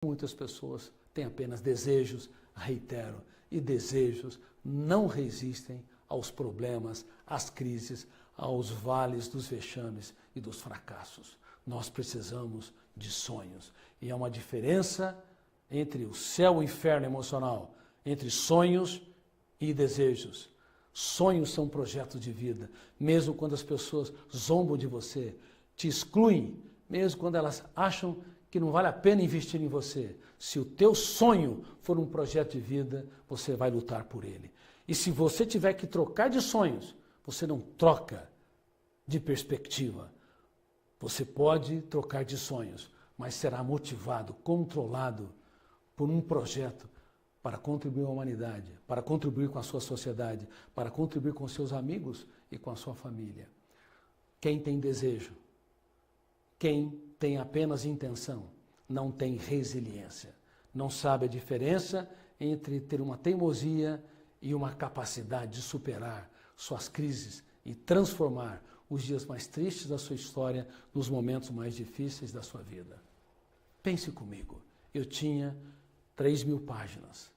Muitas pessoas têm apenas desejos, reitero, e desejos não resistem aos problemas, às crises, aos vales dos vexames e dos fracassos. Nós precisamos de sonhos. E há uma diferença entre o céu e o inferno emocional, entre sonhos e desejos. Sonhos são projetos de vida, mesmo quando as pessoas zombam de você, te excluem, mesmo quando elas acham que não vale a pena investir em você. Se o teu sonho for um projeto de vida, você vai lutar por ele. E se você tiver que trocar de sonhos, você não troca de perspectiva. Você pode trocar de sonhos, mas será motivado, controlado por um projeto para contribuir com a humanidade, para contribuir com a sua sociedade, para contribuir com seus amigos e com a sua família. Quem tem desejo, quem tem apenas intenção, não tem resiliência. Não sabe a diferença entre ter uma teimosia e uma capacidade de superar suas crises e transformar os dias mais tristes da sua história nos momentos mais difíceis da sua vida. Pense comigo, eu tinha 3.000 páginas.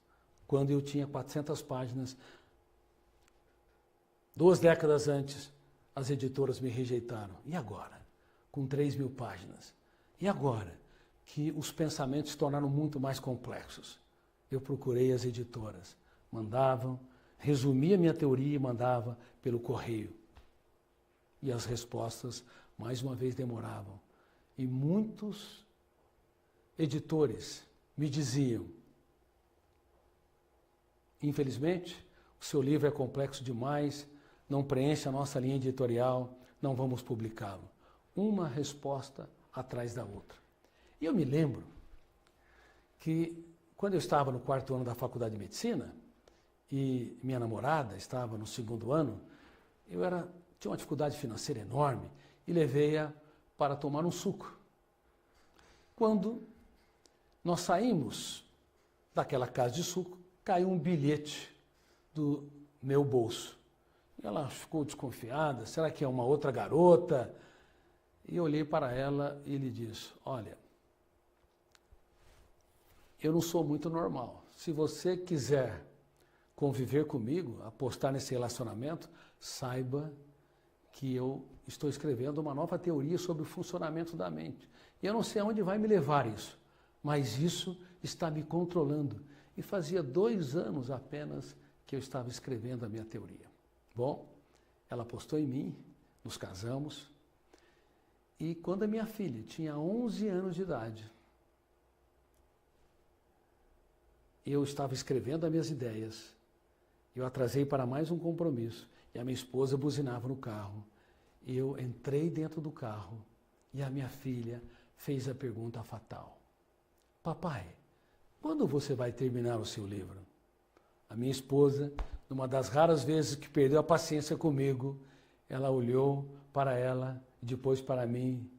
Quando eu tinha 400 páginas, 2 décadas antes, as editoras me rejeitaram. E agora? Com 3.000 páginas. E agora que os pensamentos se tornaram muito mais complexos? Eu procurei as editoras. Mandavam, resumia minha teoria e mandava pelo correio. E as respostas, mais uma vez, demoravam. E muitos editores me diziam: infelizmente, o seu livro é complexo demais, não preenche a nossa linha editorial, não vamos publicá-lo. Uma resposta atrás da outra. E eu me lembro que, quando eu estava no 4º ano da Faculdade de Medicina, e minha namorada estava no 2º ano, tinha uma dificuldade financeira enorme e levei-a para tomar um suco. Quando nós saímos daquela casa de suco, caiu um bilhete do meu bolso. Ela ficou desconfiada, será que é uma outra garota? E eu olhei para ela e lhe disse: olha, eu não sou muito normal. Se você quiser conviver comigo, apostar nesse relacionamento, saiba que eu estou escrevendo uma nova teoria sobre o funcionamento da mente. E eu não sei aonde vai me levar isso, mas isso está me controlando. E fazia 2 anos apenas que eu estava escrevendo a minha teoria. Bom, ela apostou em mim, nos casamos, e quando a minha filha tinha 11 anos de idade, eu estava escrevendo as minhas ideias, eu atrasei para mais um compromisso, e a minha esposa buzinava no carro. Eu entrei dentro do carro, e a minha filha fez a pergunta fatal: papai, quando você vai terminar o seu livro? A minha esposa, numa das raras vezes que perdeu a paciência comigo, ela olhou para ela e depois para mim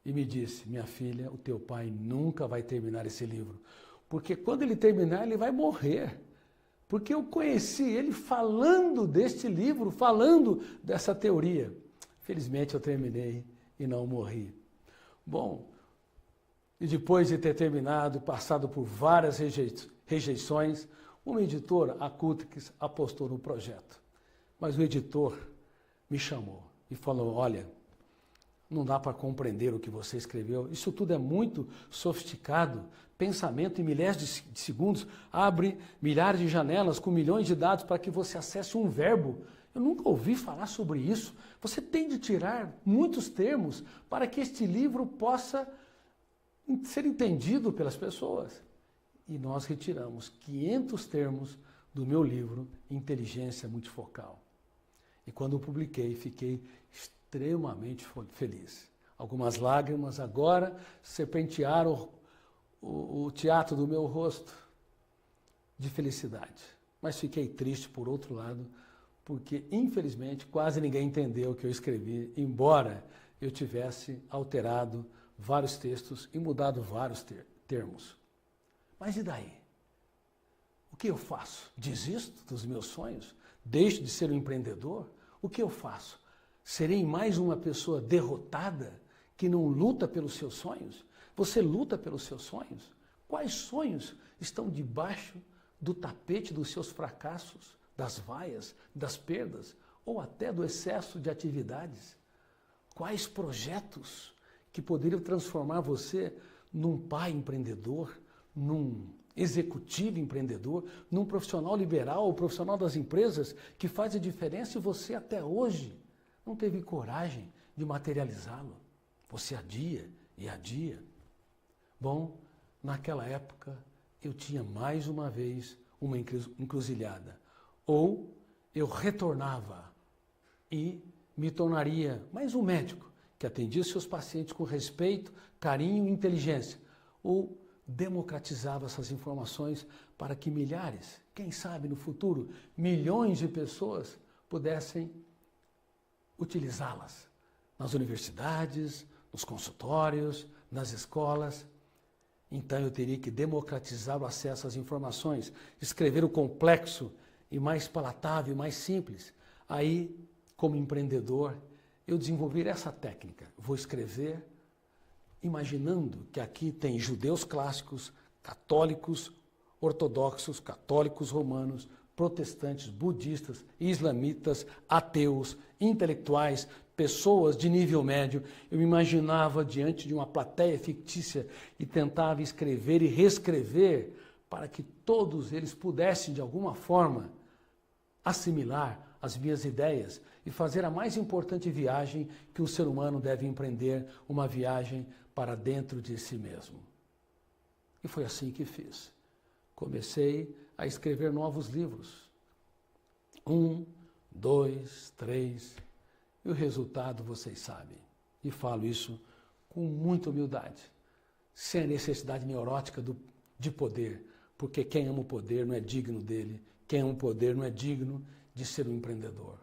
e me disse: minha filha, o teu pai nunca vai terminar esse livro, porque quando ele terminar, ele vai morrer. Porque eu conheci ele falando deste livro, falando dessa teoria. Felizmente eu terminei e não morri. Bom, e depois de ter terminado, passado por várias rejeições, uma editora, a Cultrix, apostou no projeto. Mas o editor me chamou e falou: olha, não dá para compreender o que você escreveu. Isso tudo é muito sofisticado. Pensamento em milhares de segundos abre milhares de janelas com milhões de dados para que você acesse um verbo. Eu nunca ouvi falar sobre isso. Você tem de tirar muitos termos para que este livro possa ser entendido pelas pessoas. E nós retiramos 500 termos do meu livro Inteligência Multifocal. E quando eu publiquei, fiquei extremamente feliz. Algumas lágrimas agora serpentearam o teatro do meu rosto de felicidade. Mas fiquei triste, por outro lado, porque, infelizmente, quase ninguém entendeu o que eu escrevi, embora eu tivesse alterado vários textos e mudado vários termos. Mas e daí? O que eu faço? Desisto dos meus sonhos? Deixo de ser um empreendedor? O que eu faço? Serei mais uma pessoa derrotada que não luta pelos seus sonhos? Você luta pelos seus sonhos? Quais sonhos estão debaixo do tapete dos seus fracassos, das vaias, das perdas ou até do excesso de atividades? Quais projetos que poderiam transformar você num pai empreendedor, num executivo empreendedor, num profissional liberal ou profissional das empresas que faz a diferença e você até hoje não teve coragem de materializá-lo? Você adia e adia. Bom, naquela época eu tinha mais uma vez uma encruzilhada. Ou eu retornava e me tornaria mais um médico que atendia seus pacientes com respeito, carinho e inteligência. Ou democratizava essas informações para que milhares, quem sabe no futuro, milhões de pessoas pudessem utilizá-las nas universidades, nos consultórios, nas escolas. Então eu teria que democratizar o acesso às informações, escrever o complexo e mais palatável, mais simples. Aí, como empreendedor, eu desenvolvi essa técnica. Vou escrever imaginando que aqui tem judeus clássicos, católicos ortodoxos, católicos romanos, protestantes, budistas, islamitas, ateus, intelectuais, pessoas de nível médio. Eu me imaginava diante de uma plateia fictícia e tentava escrever e reescrever para que todos eles pudessem, de alguma forma, assimilar as minhas ideias e fazer a mais importante viagem que um ser humano deve empreender, uma viagem para dentro de si mesmo. E foi assim que fiz. Comecei a escrever novos livros. 1, 2, 3... E o resultado vocês sabem. E falo isso com muita humildade, sem a necessidade neurótica de poder, porque quem ama o poder não é digno dele, quem ama o poder não é digno de ser um empreendedor.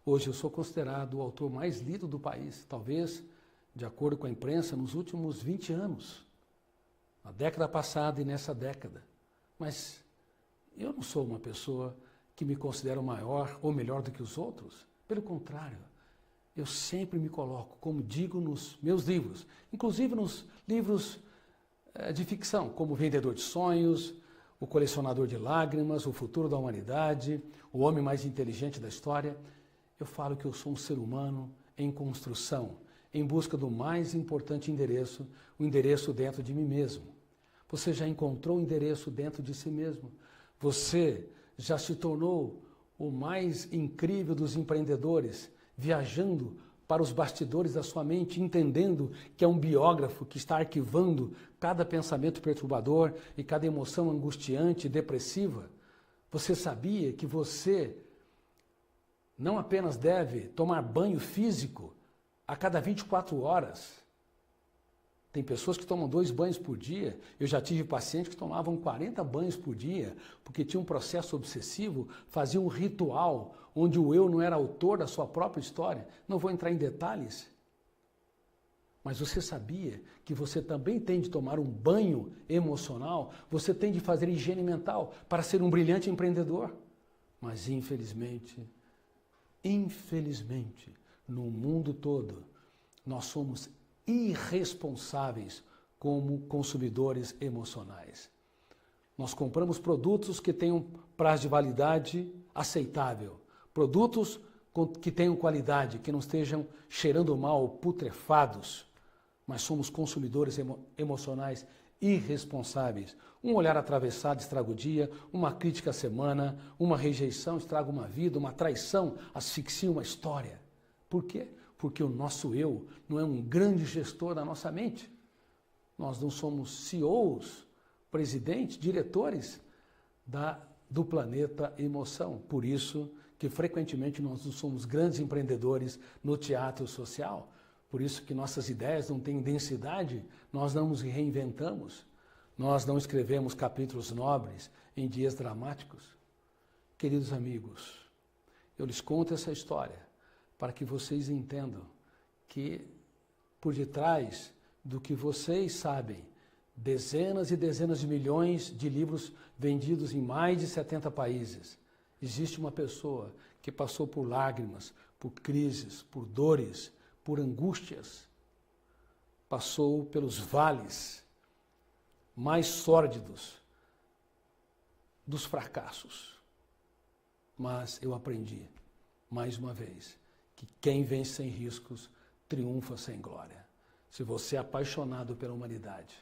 Hoje eu sou considerado o autor mais lido do país, talvez, de acordo com a imprensa, nos últimos 20 anos, na década passada e nessa década. Mas eu não sou uma pessoa que me considero maior ou melhor do que os outros, pelo contrário. Eu sempre me coloco, como digo nos meus livros, inclusive nos livros de ficção, como Vendedor de Sonhos, O Colecionador de Lágrimas, O Futuro da Humanidade, O Homem Mais Inteligente da História. Eu falo que eu sou um ser humano em construção, em busca do mais importante endereço, o endereço dentro de mim mesmo. Você já encontrou o endereço dentro de si mesmo? Você já se tornou o mais incrível dos empreendedores, viajando para os bastidores da sua mente, entendendo que é um biógrafo que está arquivando cada pensamento perturbador e cada emoção angustiante e depressiva? Você sabia que você não apenas deve tomar banho físico a cada 24 horas? Tem pessoas que tomam 2 banhos por dia. Eu já tive pacientes que tomavam 40 banhos por dia, porque tinha um processo obsessivo, fazia um ritual onde o eu não era autor da sua própria história. Não vou entrar em detalhes. Mas você sabia que você também tem de tomar um banho emocional? Você tem de fazer higiene mental para ser um brilhante empreendedor? Mas infelizmente, no mundo todo, nós somos irresponsáveis como consumidores emocionais. Nós compramos produtos que tenham prazo de validade aceitável, produtos que tenham qualidade, que não estejam cheirando mal, putrefados, mas somos consumidores emocionais irresponsáveis. Um olhar atravessado estraga o dia, uma crítica à semana, uma rejeição estraga uma vida, uma traição asfixia uma história. Por quê? Porque o nosso eu não é um grande gestor da nossa mente. Nós não somos CEOs, presidentes, diretores do planeta emoção. Por isso que frequentemente nós não somos grandes empreendedores no teatro social. Por isso que nossas ideias não têm densidade, nós não nos reinventamos. Nós não escrevemos capítulos nobres em dias dramáticos. Queridos amigos, eu lhes conto essa história para que vocês entendam que por detrás do que vocês sabem, dezenas e dezenas de milhões de livros vendidos em mais de 70 países, existe uma pessoa que passou por lágrimas, por crises, por dores, por angústias, passou pelos vales mais sórdidos dos fracassos. Mas eu aprendi, mais uma vez, que quem vence sem riscos triunfa sem glória. Se você é apaixonado pela humanidade,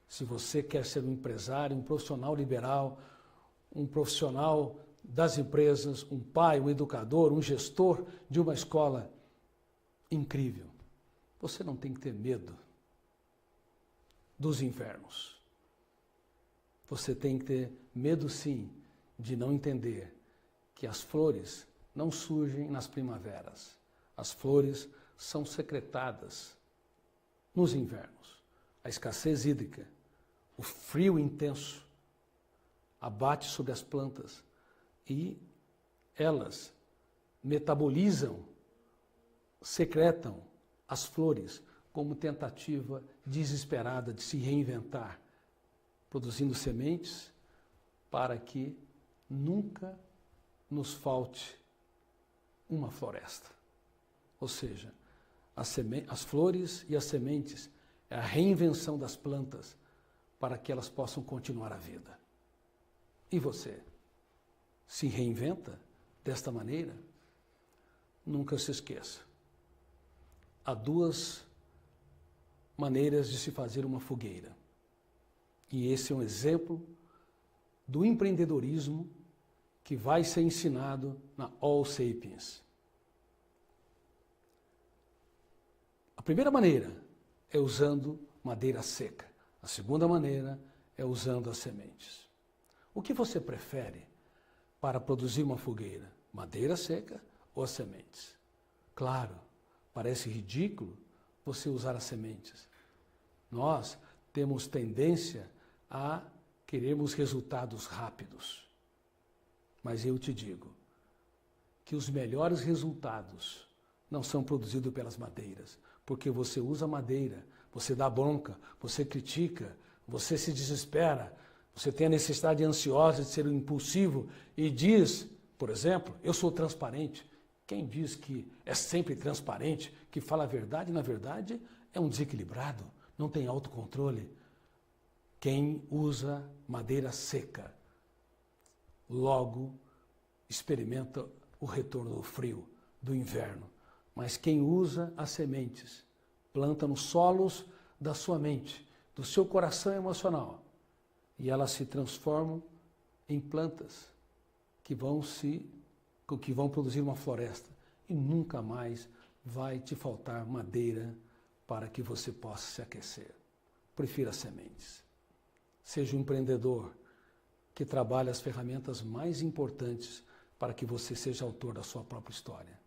se você quer ser um empresário, um profissional liberal, um profissional das empresas, um pai, um educador, um gestor de uma escola incrível, você não tem que ter medo dos invernos. Você tem que ter medo, sim, de não entender que as flores não surgem nas primaveras. As flores são secretadas nos invernos. A escassez hídrica, o frio intenso, abate sobre as plantas e elas metabolizam, secretam as flores como tentativa desesperada de se reinventar, produzindo sementes para que nunca nos falte uma floresta. Ou seja, as flores e as sementes é a reinvenção das plantas para que elas possam continuar a vida. E você se reinventa desta maneira? Nunca se esqueça. Há duas maneiras de se fazer uma fogueira. E esse é um exemplo do empreendedorismo que vai ser ensinado na All Sapiens. A primeira maneira é usando madeira seca. A segunda maneira é usando as sementes. O que você prefere para produzir uma fogueira? Madeira seca ou as sementes? Claro, parece ridículo você usar as sementes. Nós temos tendência a queremos resultados rápidos. Mas eu te digo que os melhores resultados não são produzidos pelas madeiras, porque você usa madeira, você dá bronca, você critica, você se desespera, você tem a necessidade ansiosa de ser impulsivo e diz, por exemplo, eu sou transparente. Quem diz que é sempre transparente, que fala a verdade, na verdade, é um desequilibrado, não tem autocontrole. Quem usa madeira seca, logo experimenta o retorno do frio, do inverno. Mas quem usa as sementes, planta nos solos da sua mente, do seu coração emocional, e elas se transformam em plantas que vão produzir uma floresta e nunca mais vai te faltar madeira para que você possa se aquecer. Prefira as sementes. Seja um empreendedor que trabalha as ferramentas mais importantes para que você seja autor da sua própria história.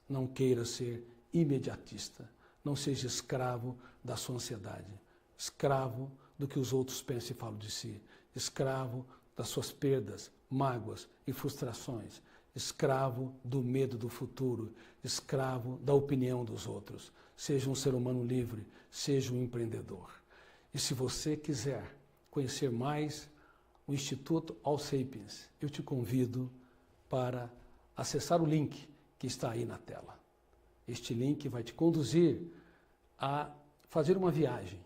Não queira ser imediatista. Não seja escravo da sua ansiedade. Escravo do que os outros pensam e falam de si. Escravo das suas perdas, mágoas e frustrações. Escravo do medo do futuro. Escravo da opinião dos outros. Seja um ser humano livre. Seja um empreendedor. E se você quiser conhecer mais o Instituto All Sapiens, eu te convido para acessar o link que está aí na tela. Este link vai te conduzir a fazer uma viagem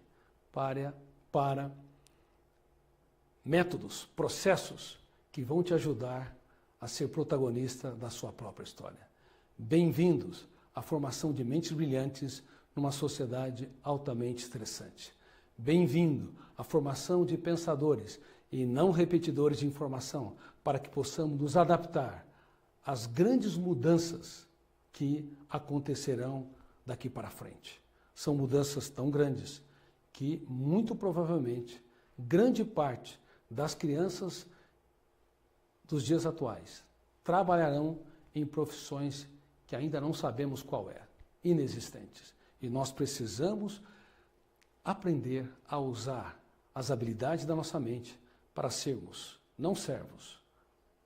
para métodos, processos que vão te ajudar a ser protagonista da sua própria história. Bem-vindos à formação de mentes brilhantes numa sociedade altamente estressante. Bem-vindo à formação de pensadores e não repetidores de informação, para que possamos nos adaptar às grandes mudanças que acontecerão daqui para frente. São mudanças tão grandes que, muito provavelmente, grande parte das crianças dos dias atuais trabalharão em profissões que ainda não sabemos qual é, inexistentes. E nós precisamos aprender a usar as habilidades da nossa mente para sermos não servos,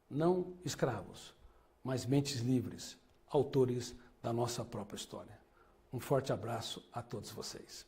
não escravos, mas mentes livres, autores da nossa própria história. Um forte abraço a todos vocês.